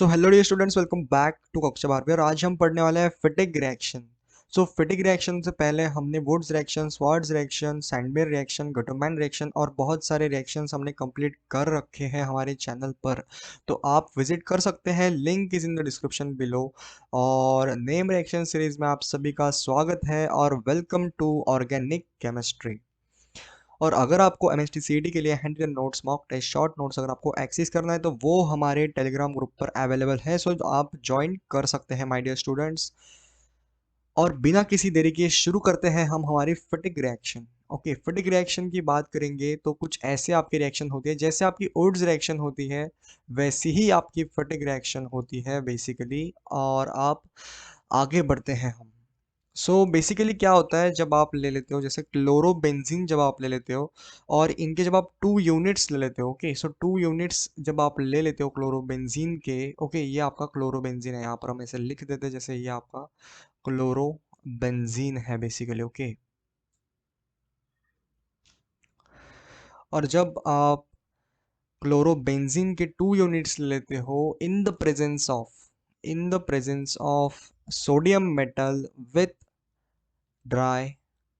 So hello dear students, welcome back to कक्षा 12 और आज हम पढ़ने वाले हैं फिटिक रिएक्शन। सो फिटिक रिएक्शन से पहले हमने Wurtz reaction, Swarts reaction, Sandmeyer reaction, Gattermann reaction और बहुत सारे रिएक्शंस हमने कंप्लीट कर रखे हैं हमारे चैनल पर। तो आप विजिट कर सकते हैं, link is in the description below. और नेम रिएक्शन सीरीज में आप सभी का स्वागत है और वेलकम टू ऑर्गेनिक केमिस्ट्री। और अगर आपको एमएसटी के लिए hand written notes, mock test, short notes अगर आपको एक्सेस करना है तो वो हमारे टेलीग्राम ग्रुप पर अवेलेबल है, सो आप ज्वाइन कर सकते हैं माय डियर स्टूडेंट्स। और बिना किसी देरी के शुरू करते हैं हम हमारी फटिक रिएक्शन। ओके, फटिक रिएक्शन की बात करेंगे तो कुछ ऐसे आपकी रिएक्शन होती है, जैसे आपकी ओड्स रिएक्शन होती है वैसी ही आपकी फटिक रिएक्शन होती है बेसिकली। और आप आगे बढ़ते हैं हम। सो बेसिकली क्या होता है, जब आप ले लेते हो जैसे क्लोरोबेंजीन, जब आप ले लेते हो और इनके जब आप 2 यूनिट्स ले लेते हो, ओके, सो 2 यूनिट्स जब आप ले लेते हो क्लोरोबेंजीन के, ओके, ये आपका क्लोरोबेंजीन है, यहाँ पर हम ऐसे लिख देते हैं जैसे ये आपका क्लोरोबेंजीन है बेसिकली। ओके, और जब आप क्लोरोबेंजीन के 2 यूनिट्स लेते हो in the presence of sodium metal with dry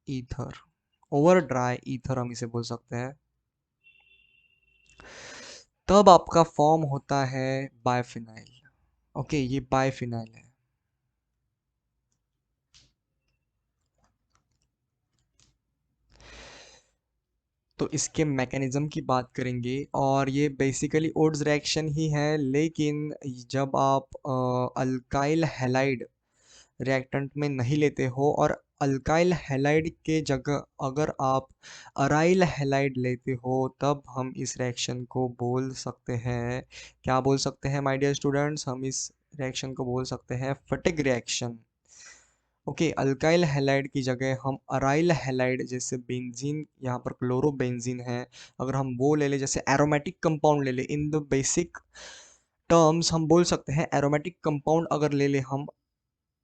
ether, over dry ether हम इसे बोल सकते हैं, तब आपका फॉर्म होता है बायफिनाइल। ओके, ये बायफिनाइल है। तो इसके मैकेनिज्म की बात करेंगे और ये बेसिकली ओड्स रिएक्शन ही है, लेकिन जब आप अल्काइल हैलाइड रिएक्टेंट में नहीं लेते हो और अल्काइल हैलाइड के जगह अगर आप अराइल हैलाइड लेते हो, तब हम इस रिएक्शन को बोल सकते हैं, क्या बोल सकते हैं माय डियर स्टूडेंट्स, हम इस रिएक्शन को बोल सकते हैं fatigue reaction. Okay, alkyl halide की जगह हम अराइल हैलाइड, जैसे बेंजीन, यहाँ पर क्लोरोबेंजीन है, अगर हम वो ले ले, जैसे एरोमेटिक कंपाउंड ले ले, इन द बेसिक टर्म्स हम बोल सकते हैं एरोमेटिक कंपाउंड अगर ले ले हम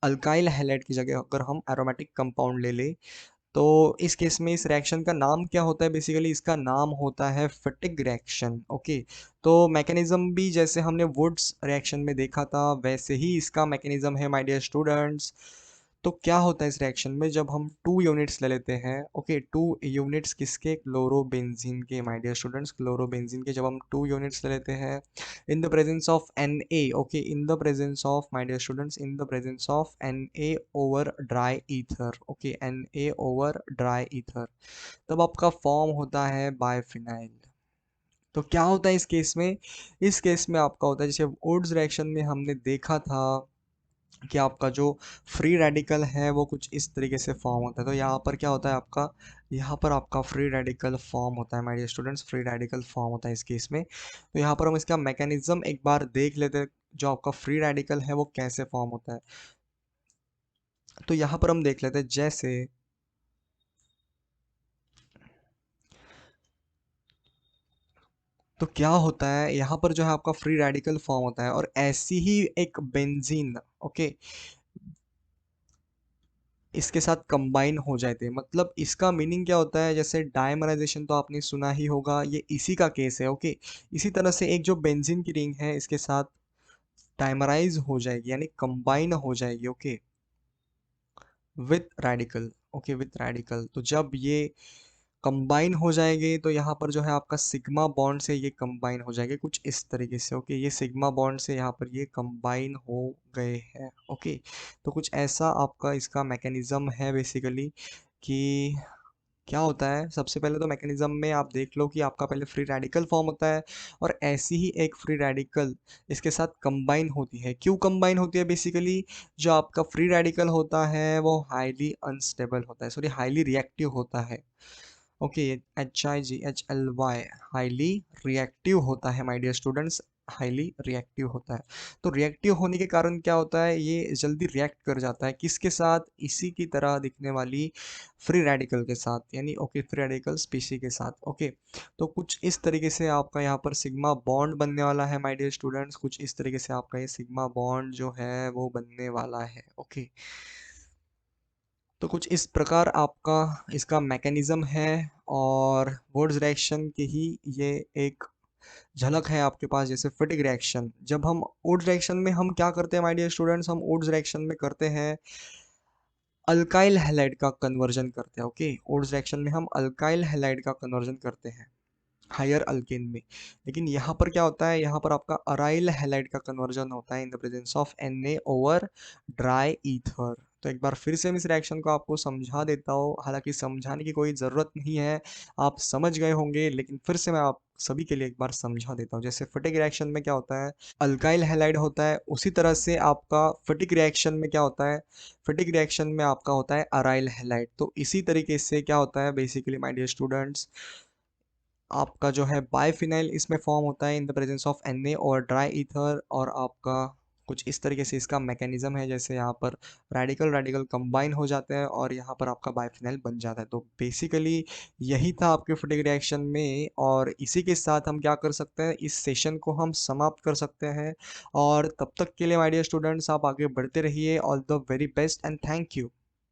अल्काइल हैलाइड की जगह अगर हम एरोमेटिक कंपाउंड ले ले, तो इस केस में इस रिएक्शन का नाम क्या होता है, बेसिकली इसका नाम होता है फिटिग रिएक्शन। ओके, तो मैकेनिज्म भी जैसे हमने वुड्स रिएक्शन में देखा था वैसे ही इसका मैकेनिज्म है माय डियर स्टूडेंट्स। तो क्या होता है इस रिएक्शन में, जब हम 2 यूनिट्स ले लेते हैं, ओके, 2 यूनिट्स किसके, क्लोरोबेंजीन के माय डियर स्टूडेंट्स, क्लोरोबेंजीन के जब हम 2 यूनिट्स ले लेते हैं in the presence of Na, okay, in the presence of, my dear students, in the presence of Na over dry ether, okay, Na over dry ether, तब आपका form होता है बायफिनाइल। तो क्या होता है इस केस में, इस केस में आपका होता है जैसे वुड्स रिएक्शन में हमने देखा था कि आपका जो फ्री रेडिकल है वो कुछ इस तरीके से फॉर्म होता है। तो यहाँ पर क्या होता है आपका, यहाँ पर आपका फ्री रेडिकल फॉर्म होता है my dear students, free radical form होता है इस केस में। तो यहाँ पर हम इसका मैकेनिज्म एक बार देख लेते हैं, जो आपका फ्री रेडिकल है वो कैसे फॉर्म होता है। तो यहाँ पर हम देख लेते हैं, जैसे तो क्या होता है यहाँ पर जो है आपका फ्री रेडिकल फॉर्म होता है और ऐसी ही एक बेंजीन, ओके, इसके साथ कंबाइन हो जाते हैं। मतलब इसका मीनिंग क्या होता है, जैसे डायमराइजेशन तो आपने सुना ही होगा, ये इसी का केस है। ओके, इसी तरह से एक जो बेंजीन की रिंग है इसके साथ डायमराइज हो जाएगी, यानी कंबाइन हो जाएगी, okay, with radical. Okay, with radical, तो जब ये कंबाइन हो जाएंगे तो यहाँ पर जो है आपका सिग्मा बॉन्ड से ये कंबाइन हो जाएंगे कुछ इस तरीके से। ओके, ये सिग्मा बॉन्ड से यहाँ पर ये कंबाइन हो गए हैं। ओके, तो कुछ ऐसा आपका इसका मैकेनिज्म है बेसिकली कि क्या होता है। सबसे पहले तो मैकेनिज्म में आप देख लो कि आपका पहले फ्री रेडिकल फॉर्म होता है और ऐसी ही एक फ्री रेडिकल इसके साथ कंबाइन होती है। क्यों कंबाइन होती है, बेसिकली जो आपका फ्री रेडिकल होता है वो हाईली अनस्टेबल होता है, सॉरी हाईली रिएक्टिव होता है। ओके, HIGHLY, हाईली रिएक्टिव होता है my dear students, highly reactive होता है। तो रिएक्टिव होने के कारण क्या होता है, ये जल्दी रिएक्ट कर जाता है किसके साथ, इसी की तरह दिखने वाली फ्री रेडिकल के साथ, यानी ओके फ्री रेडिकल स्पीशी के साथ। ओके, तो कुछ इस तरीके से आपका यहाँ पर सिग्मा बॉन्ड बनने वाला है माय डियर स्टूडेंट्स, कुछ इस तरीके से आपका ये सिग्मा बॉन्ड जो है वो बनने वाला है। ओके, तो कुछ इस प्रकार आपका इसका मैकेनिज्म है और वुड्स रिएक्शन की ही ये एक झलक है आपके पास जैसे फिटिक रिएक्शन। जब हम ओड्स रिएक्शन में हम क्या करते हैं माय डियर स्टूडेंट्स, हम ओड्स रिएक्शन में करते हैं अल्काइल हैलाइड का कन्वर्जन करते हैं। ओके, ओड्स रिएक्शन में हम अल्काइल हैलाइड का कन्वर्जन करते हैं हायर अल्केन में। लेकिन यहाँ पर क्या होता है, यहाँ पर आपका अराइल हैलाइड का कन्वर्जन होता है in the presence of Na over dry ether. तो एक बार फिर से मैं इस रिएक्शन को आपको समझा देता हूँ, हालांकि समझाने की कोई ज़रूरत नहीं है, आप समझ गए होंगे, लेकिन फिर से मैं आप सभी के लिए एक बार समझा देता हूँ। जैसे फिटिक रिएक्शन में क्या होता है, अल्काइल हैलाइड होता है, उसी तरह से आपका फिटिक रिएक्शन में क्या होता है, फिटिक रिएक्शन में आपका होता है अराइल हैलाइड। तो इसी तरीके से क्या होता है बेसिकली माय डियर स्टूडेंट्स, आपका जो है बाइफिनाइल इसमें फॉर्म होता है in the presence of Na और ड्राई ईथर, और आपका कुछ इस तरीके से इसका मैकेनिज्म है, जैसे यहाँ पर रेडिकल रेडिकल कंबाइन हो जाते हैं और यहाँ पर आपका बाइफिनाइल बन जाता है। तो बेसिकली यही था आपके फिटिक रिएक्शन में, और इसी के साथ हम क्या कर सकते हैं, इस सेशन को हम समाप्त कर सकते हैं। और तब तक के लिए माय डियर स्टूडेंट्स, आप आगे बढ़ते रहिए। All the very best and thank you.